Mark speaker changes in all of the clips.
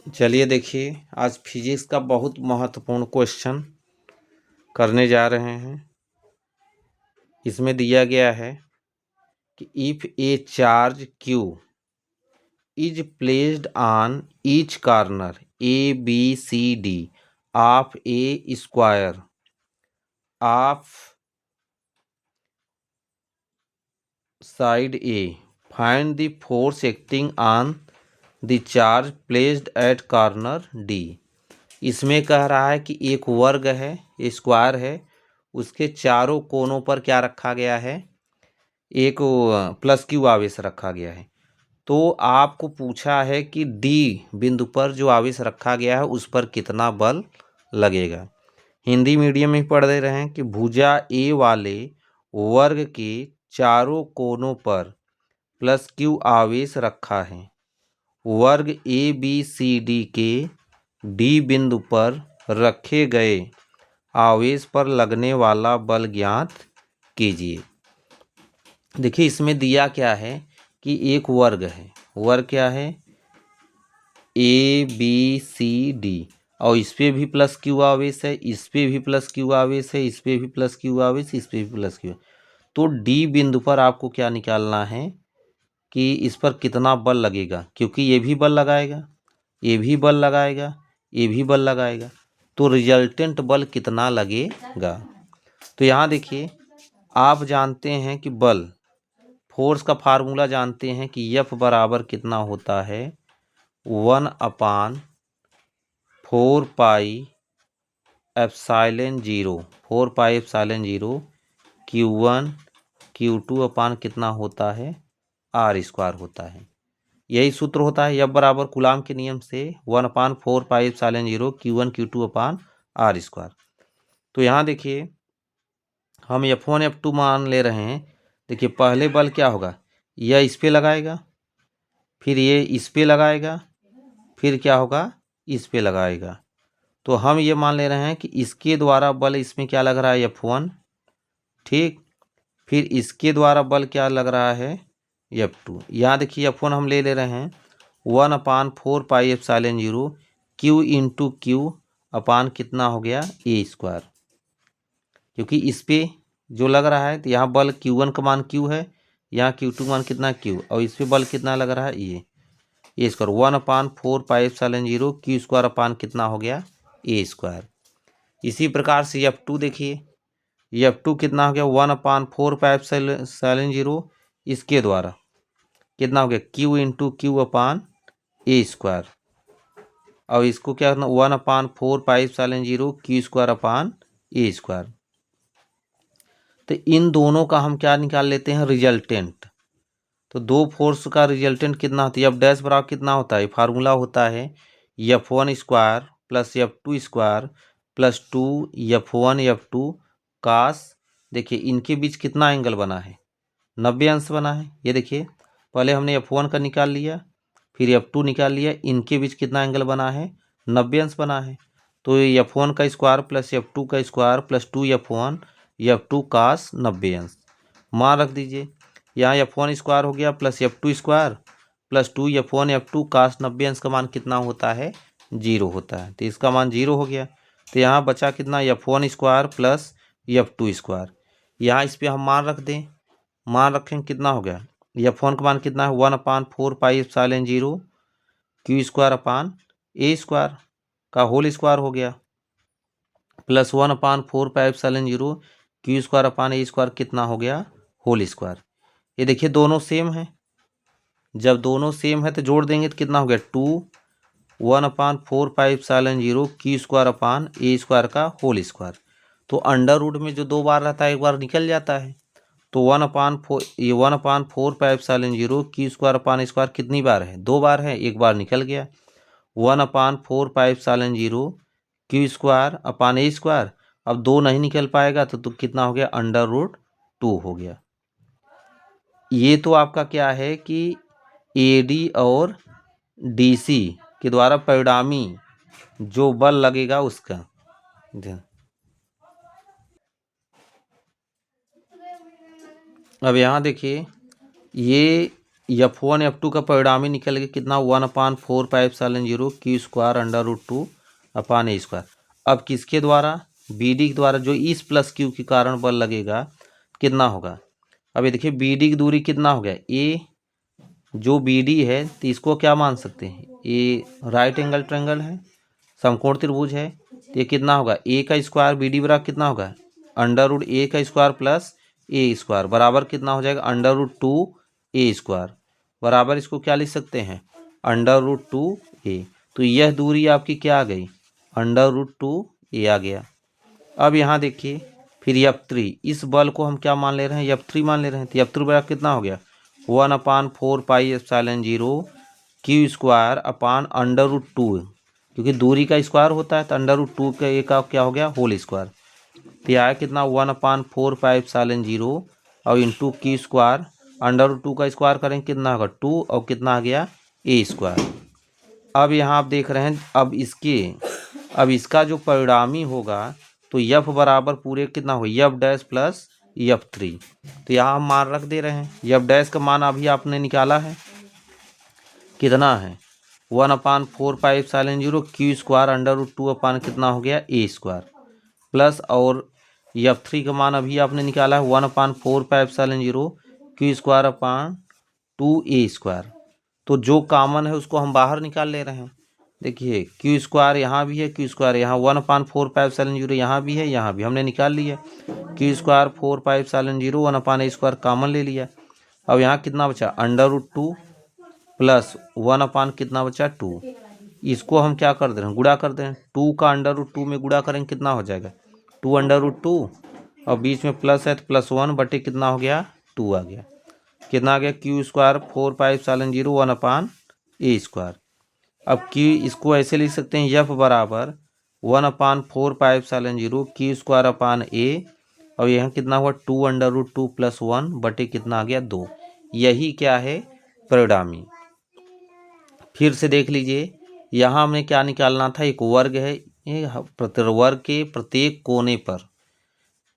Speaker 1: चलिए देखिए, आज फिजिक्स का बहुत महत्वपूर्ण क्वेश्चन करने जा रहे हैं। इसमें दिया गया है कि if a charge q is placed on each corner A B C D of a square of side a, find the force acting on the charge placed at corner D. इसमें कह रहा है कि एक वर्ग है, स्क्वायर है, उसके चारों कोनों पर क्या रखा गया है, एक प्लस क्यू आवेश रखा गया है। तो आपको पूछा है कि डी बिंदु पर जो आवेश रखा गया है उस पर कितना बल लगेगा। हिंदी मीडियम में पढ़ दे रहे हैं कि भुजा ए वाले वर्ग के चारों कोनों पर प्लस क्यू आवेश रखा है। वर्ग ए बी सी डी के डी बिंदु पर रखे गए आवेश पर लगने वाला बल ज्ञात कीजिए। देखिए इसमें दिया क्या है कि एक वर्ग है। वर्ग क्या है? ए बी सी डी, और इस पे भी प्लस क्यू आवेश है, इस पे भी प्लस क्यू आवेश है, इस पे भी प्लस क्यू आवेश, इस पे भी प्लस क्यू। तो डी बिंदु पर आपको क्या निकालना है कि इस पर कितना बल लगेगा, क्योंकि ये भी बल लगाएगा, ये भी बल लगाएगा, ये भी बल लगाएगा, तो रिजल्टेंट बल कितना लगेगा। तो यहाँ देखिए, आप जानते हैं कि बल फोर्स का फार्मूला जानते हैं कि F बराबर कितना होता है, 1/4 पाई एप्सिलॉन 0, 4 पाई एप्सिलॉन 0 Q1 Q2 अपान कितना होता है, R स्क्वायर होता है। यही सूत्र होता है F बराबर कूलाम के नियम से 1/4 पाई एप्सिलॉन 0 Q1 Q2 अपान R स्क्वायर। तो यहाँ देखिए हम F1 F2 मान ले रहे हैं। देखिए पहले बल क्या होगा, यह इस पे लगाएगा, फिर ये इस पे लगाएगा, फिर क्या होगा, इस पे लगाएगा। तो हम ये मान ले रहे हैं कि इसके द्वारा बल इसमें क्या लग रहा है, F1, ठीक। फिर इसके द्वारा बल क्या लग रहा है, F2। यहाँ देखिए F1 हम ले रहे हैं 1/4 pi epsilon 0 Q into Q upon कितना हो गया, ए स्क्वायर। क्योंकि इस पे जो लग रहा है तो यहाँ बल Q1 का मान Q है, यहाँ Q2 मान कितना Q, और इस पे बल कितना लग रहा है, a square. 1/4 pi epsilon 0 Q square upon कितना हो गया, ए स्क्वायर। इसी प्रकार से F2 देखिए, F2 कितना हो गया, 1/4 पाई एप्सिलॉन 0 इसके द्वारा कितना हो गया, Q into Q upon a square, और इसको क्या करना, 1/4 pi epsilon 0 Q square upon a square. तो इन दोनों का हम क्या निकाल लेते हैं, रिजल्टेंट। तो दो फोर्स का रिजल्टेंट कितना होता है, एफ डैश बराबर कितना होता है, फार्मूला होता है F1 square plus F2 square plus 2 F1 F2 कास। देखिए इनके बीच कितना एंगल बना है, 90 अंश बना है। ये देखिए पहले हमने F1 का निकाल लिया, फिर F2 निकाल लिया, इनके बीच कितना एंगल बना है, 90 अंश बना है। तो F1 का स्क्वायर प्लस F2 का स्क्वायर प्लस 2 F1 कास 90 अंश मान रख दीजिए। यहाँ F1 स्क्वायर हो गया plus F2 square plus 2 F1 कास 90 अंश का मान कितना होता है, 0 होता है। तो इसका मान 0 हो गया। तो यहाँ बचा कितना, F1 square plus F2 square. यहाँ इस पर हम मान रख दें, मान रखें कितना हो गया, F1 का मान कितना है, 1/4 pi epsilon 0 Q square upon a square का होल स्क्वायर हो गया, plus 1/4 pi epsilon 0 Q square upon a square कितना हो गया, होल स्क्वायर। ये देखिए दोनों सेम है, जब दोनों सेम है तो जोड़ देंगे तो कितना हो गया, 2 1/4 pi epsilon 0 Q square upon a square का होल स्क्वायर। तो अंडर रूट में जो दो बार रहता है एक बार निकल जाता है। तो 1/4 पाई एप्सिलॉन 0 Q स्क्वायर अपान स्क्वायर कितनी बार है, दो बार है, एक बार निकल गया। 1/4 pi epsilon 0 Q square upon a square, अब दो नहीं निकल पाएगा तो कितना हो गया, अंडर रूट 2 हो गया। ये तो आपका क्या है कि एडी और डीसी के द्वारा परिणामी जो बल लगेगा उसका। अब यहाँ देखिए, ये F1 F2 का परिणामी निकल के कितना 1/4πε0 Q square √2 upon a square. अब किसके द्वारा, BD के द्वारा, जो इस प्लस क्यू के कारण बल लगेगा कितना होगा। अब ये देखिए BD की दूरी कितना हो गया, ए जो BD है तो इसको क्या मान सकते हैं, ये राइट एंगल ट्रायंगल है, समकोण त्रिभुज है, तो ये कितना होगा ए का स्क्वायर, BD बराबर कितना होगा √a का स्क्वायर प्लस ए स्क्वायर बराबर कितना हो जाएगा √2a स्क्वायर बराबर इसको क्या लिख सकते हैं √2a। तो यह दूरी आपकी क्या आ गई √2a आ गया। अब यहाँ देखिए फिर F3, इस बल को हम क्या मान ले रहे हैं F3 मान ले रहे हैं, तो F3 बराबर कितना हो गया 1/4πε0 क्यू स्क्वायर अपान √2, क्योंकि दूरी का स्क्वायर होता है तो √2 का एक का क्या हो गया होल स्क्वायर। तो यह आया कितना 1/4πε0 और इंटू क्यू स्क्वायर √2 का स्क्वायर करेंगे कितना होगा 2 और कितना आ गया ए स्क्वायर। अब यहाँ आप देख रहे हैं अब इसका जो परिणामी होगा तो F बराबर पूरे कितना होगा F' प्लस F3। तो यहाँ हम मान रख दे रहे हैं F' का मान अभी आपने निकाला है कितना है 1/4πε0 क्यू स्क्वायर √2 अपान कितना हो गया ए स्क्वायर प्लस और F3 का मान अभी आपने निकाला है 1/4πε0 Q square upon 2a square. तो जो कॉमन है उसको हम बाहर निकाल ले रहे हैं। देखिए क्यू स्क्वायर यहाँ भी है, क्यू स्क्वायर यहाँ 1/4πε0 यहाँ भी है, यहाँ भी हमने निकाल लिया। Q square 4πε0 1/a square common ले लिया। अब यहाँ कितना बचा √2 प्लस 1 कितना बचा 2। इसको हम क्या कर दे रहे हैं गुणा कर दे रहे हैं, 2 का √2 में गुणा करेंगे कितना हो जाएगा 2 और बीच में प्लस है तो +1 बटे कितना हो गया 2 आ गया। कितना आ गया क्यू स्क्वायर 4πε0 1/a स्क्वायर। अब क्यू इसको ऐसे लिख सकते हैं F बराबर 1/4πε0 क्यू स्क्वायर अपान a और यहाँ कितना हुआ 2 + 1 बटे कितना आ गया 2। यही क्या है परिणामी। फिर से देख लीजिए यहाँ हमने क्या निकालना था, एक वर्ग है, वर्ग के प्रत्येक कोने पर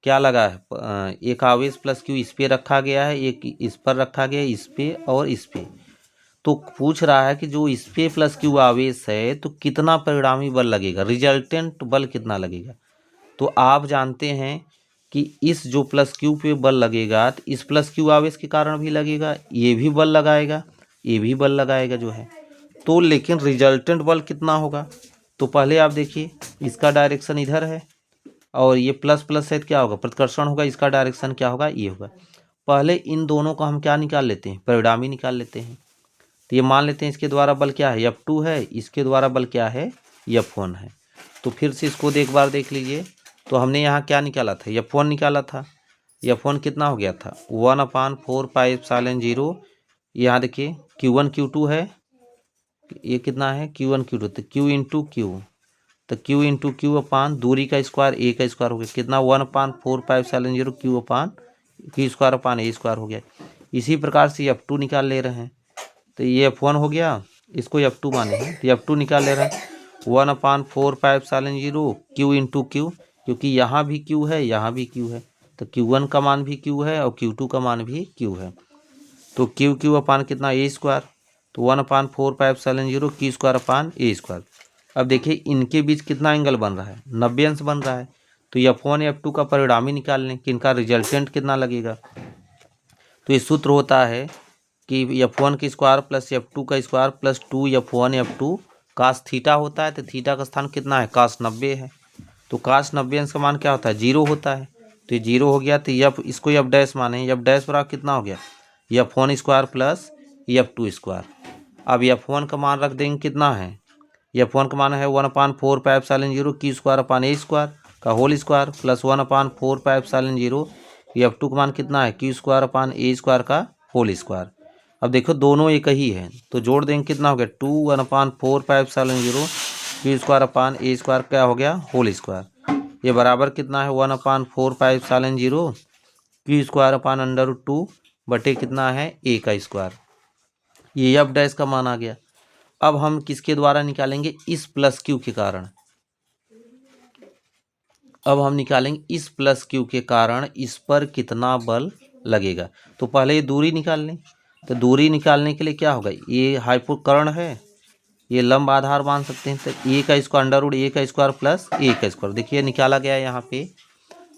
Speaker 1: क्या लगा है एक आवेश प्लस क्यू इस पे रखा गया है, एक इस पर रखा गया है, इस पे और इस पे। तो पूछ रहा है कि जो इस पे प्लस क्यू आवेश है तो कितना परिणामी बल लगेगा, रिजल्टेंट बल कितना लगेगा। तो आप जानते हैं कि इस जो प्लस क्यू पे बल लगेगा तो इस प्लस क्यू आवेश के कारण भी लगेगा, ये भी बल लगाएगा, ये भी बल लगाएगा जो है। तो लेकिन रिजल्टेंट बल कितना होगा, तो पहले आप देखिए इसका डायरेक्शन इधर है और ये प्लस प्लस है तो क्या होगा प्रतिकर्षण होगा, इसका डायरेक्शन क्या होगा ये होगा। पहले इन दोनों को हम क्या निकाल लेते हैं परिणामी निकाल लेते हैं। तो ये मान लेते हैं इसके द्वारा बल क्या है F2 है, इसके द्वारा बल क्या है F1 है। तो फिर से इसको एक बार देख लीजिए। तो हमने यहाँ क्या निकाला था F1 निकाला था, F1 कितना हो गया था 1/4πε0। यहाँ देखिए Q1 Q2 है, ये कितना है Q1 Q2 तो Q इंटू क्यू, तो Q इंटू क्यू अपान दूरी का स्क्वायर ए का स्क्वायर हो गया कितना 1/4πε0 Q square upon a square हो गया। इसी प्रकार से F2 निकाल ले रहे हैं। तो ये F1 हो गया, इसको F2 माने हैं तो F2 निकाल ले रहे हैं 1/4πε0 क्यू इंटू क्यू, क्योंकि यहाँ भी क्यू है यहाँ भी क्यू है तो Q1 का मान भी क्यू है और Q2 का मान भी क्यू है। तो क्यू अपान कितना ए स्क्वायर, तो 1/4πε0 Q square upon a square. अब देखिए इनके बीच कितना एंगल बन रहा है 90 अंश बन रहा है। तो F1 F2 का परिणामी निकाल लें कि इनका रिजल्टेंट कितना लगेगा। तो ये सूत्र होता है कि F1 की स्क्वायर प्लस F2 का square plus 2F1 F2 cos theta होता है। तो थीटा का स्थान कितना है कास 90 है, तो कास 90 अंश का मान क्या होता है 0 होता है। तो ये 0 हो गया तो इसको F' माने, F' बराबर कितना हो गया F1 square plus F2 square. अब F1 का मान रख देंगे कितना है F1 का मान है 1/4πε0 Q square upon a square का होल स्क्वायर प्लस 1/4πε0 F2 का मान कितना है Q square upon a square का होल स्क्वायर। अब देखो दोनों एक ही है तो जोड़ देंगे कितना हो गया 1/4πε0 Q square upon a square क्या हो गया होल स्क्वायर। ये बराबर कितना है 1/4πε0 क्यू स्क्वायर अपान √2 बटे कितना है ए का स्क्वायर। ये F' का मान आ गया। अब हम किसके द्वारा निकालेंगे इस प्लस क्यू के कारण, अब हम निकालेंगे इस प्लस क्यू के कारण इस पर कितना बल लगेगा। तो पहले ये दूरी निकाल लें, तो दूरी निकालने के लिए क्या होगा, ये हाइपोकर्ण है, ये लंब आधार मान सकते हैं, तो ए का स्क्वायर अंडर रूट ए का स्क्वायर प्लस ए का स्क्वायर, देखिए निकाला गया है यहाँ पे।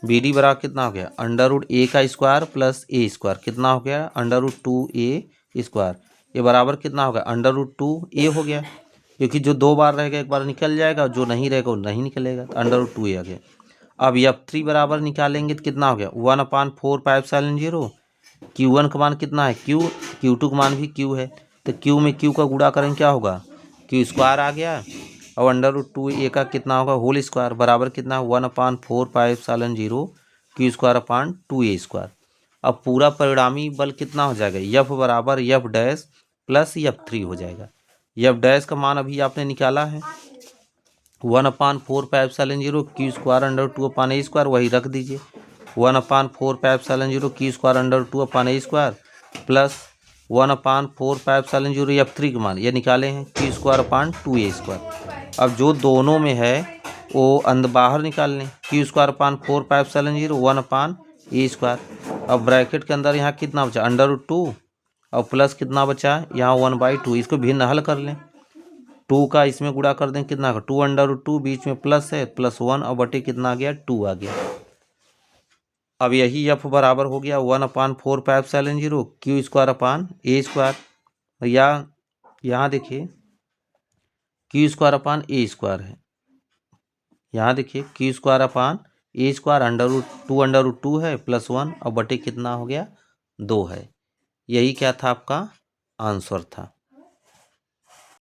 Speaker 1: बी डी बराबर कितना हो गया, अंडर रूट ए का स्क्वायर प्लस ए स्क्वायर, कितना हो गया अंडर रूट 2a स्क्वायर, ये बराबर कितना होगा अंडर रूट 2a हो गया, क्योंकि जो दो बार रहेगा एक बार निकल जाएगा, जो नहीं रहेगा वो नहीं निकलेगा, तो अंडर रूट 2a आ गया। अब F3 बराबर निकालेंगे तो कितना हो गया 1/4πε0, Q1 का मान कितना है Q, Q2 का मान भी Q है, तो Q में Q का गुणा करेंगे क्या होगा, Q स्क्वायर आ गया, और अंडर रूट 2a का कितना होगा होल स्क्वायर, बराबर कितना 1/4πε0 Q स्क्वायर अपान 2a स्क्वायर। अब पूरा परिणामी बल कितना हो जाएगा, F बराबर F डैश प्लस F3 हो जाएगा। F डैश का मान अभी आपने निकाला है 1/4πε0 Q square under 2/a square, वही रख दीजिए 1/4πε0 Q square under 2/a square plus 1/4πε0 F3 का मान ये निकाले हैं Q स्क्वायर अपान 2a स्क्वायर। अब जो दोनों में है वो अंदर बाहर निकाल लें, Q square upon 4πε0 1/a square. अब ब्रैकेट के अंदर यहाँ कितना बचा अंडर रूट 2 और प्लस कितना बचा यहाँ 1/2, इसको भिन्न हल कर लें, 2 का इसमें गुणा कर दें कितना का 2 अंडर रूट 2, बीच में प्लस है +1 और बटे कितना आ गया 2 आ गया। अब यही F बराबर हो गया 1/4πε0 Q square upon a square, या यहाँ देखिए Q square upon a square है, यहाँ देखिए Q square upon a square under root 2 है +1 और बटे कितना हो गया 2 है। यही क्या था आपका आंसर था।